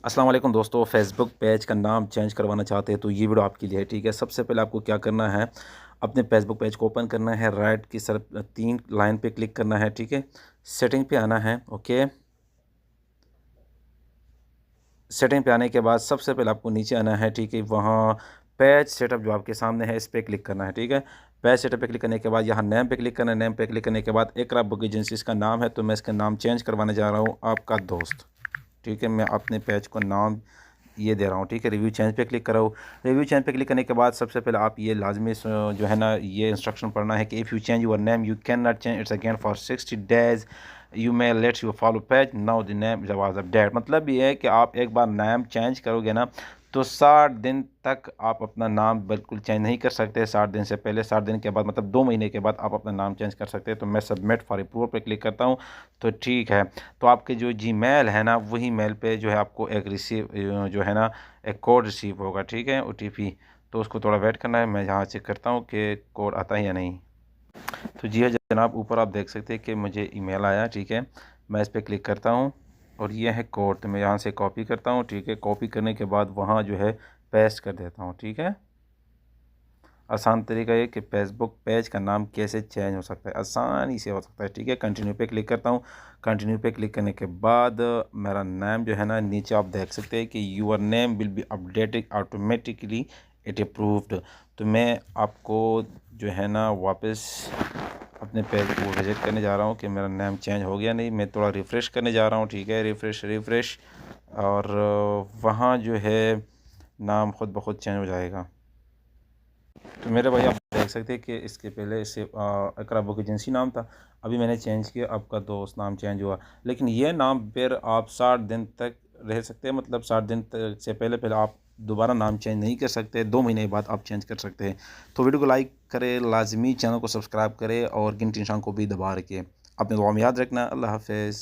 अस्सलाम वालेकुम दोस्तों, फेसबुक पेज का नाम चेंज करवाना चाहते हैं तो ये वीडियो आपके लिए है। ठीक है, सबसे पहले आपको क्या करना है, अपने फेसबुक पेज को ओपन करना है, राइट की तरफ 3 लाइन पे क्लिक करना है। ठीक है, सेटिंग पे आना है। ओके, सेटिंग पे आने के बाद सबसे पहले आपको नीचे आना है। ठीक है, वहाँ पेज सेटअप जो आपके सामने है इस पर क्लिक करना है। ठीक है, पेज सेटअप पे क्लिक करने के बाद यहाँ नेम पे क्लिक करना है। नेम पे क्लिक करने के बाद इकरा बुक एजेंसी इसका नाम है, तो मैं इसका नाम चेंज करवाने जा रहा हूँ, आपका दोस्त। ठीक है, मैं अपने पेज को नाम ये दे रहा हूँ। ठीक है, रिव्यू चेंज पे क्लिक करो। रिव्यू चेंज पे क्लिक करने के बाद सबसे पहले आप ये लाजमी जो है ना ये इंस्ट्रक्शन पढ़ना है कि if you change your name you can not change it's again for 60 days, you may let's you follow page now the name was update. मतलब ये है कि आप एक बार नाम चेंज करोगे ना तो 60 दिन तक आप अपना नाम बिल्कुल चेंज नहीं कर सकते। 60 दिन से पहले, 60 दिन के बाद मतलब 2 महीने के बाद आप अपना नाम चेंज कर सकते हैं। तो मैं सबमिट फॉर अप्रूवल पे क्लिक करता हूँ। तो ठीक है, तो आपके जो जीमेल है ना वही मेल पे जो है आपको एक जो है ना एक कोड रिसीव होगा। ठीक है, ओटीपी। तो उसको थोड़ा वेट करना है, मैं यहाँ चेक करता हूँ कि कोड आता है या नहीं। तो जी हाँ जनाब, ऊपर आप देख सकते हैं कि मुझे ईमेल आया। ठीक है, मैं इस पर क्लिक करता हूँ और ये है कोड, तो मैं यहाँ से कॉपी करता हूँ। ठीक है, कॉपी करने के बाद वहाँ जो है पेस्ट कर देता हूँ। ठीक है, आसान तरीका ये कि फेसबुक पेज का नाम कैसे चेंज हो सकता है, आसानी से हो सकता है। ठीक है, कंटिन्यू पे क्लिक करता हूँ। कंटिन्यू पे क्लिक करने के बाद मेरा नाम जो है ना नीचे आप देख सकते हैं कि your name will be updated automatically it approved. तो मैं आपको जो है ना वापस अपने पेज को विजिट करने जा रहा हूँ कि मेरा नाम चेंज हो गया नहीं। मैं थोड़ा रिफ़्रेश करने जा रहा हूँ। ठीक है, रिफ़्रेश रिफ़्रेश, और वहाँ जो है नाम खुद ब खुद चेंज हो जाएगा। तो मेरे भाई आप देख सकते हैं कि इसके पहले इसे इकरा बुक एजेंसी नाम था, अभी मैंने चेंज किया, आपका दोस्त नाम चेंज हुआ। लेकिन ये नाम फिर आप 60 दिन तक रह सकते हैं, मतलब 60 दिन तक से पहले पहले आप दोबारा नाम चेंज नहीं कर सकते, 2 महीने बाद आप चेंज कर सकते हैं। तो वीडियो को लाइक करें, लाजमी चैनल को सब्सक्राइब करें और घंटी निशान को भी दबा रखें। अपने दुआ में याद रखना। अल्लाह हाफिज़।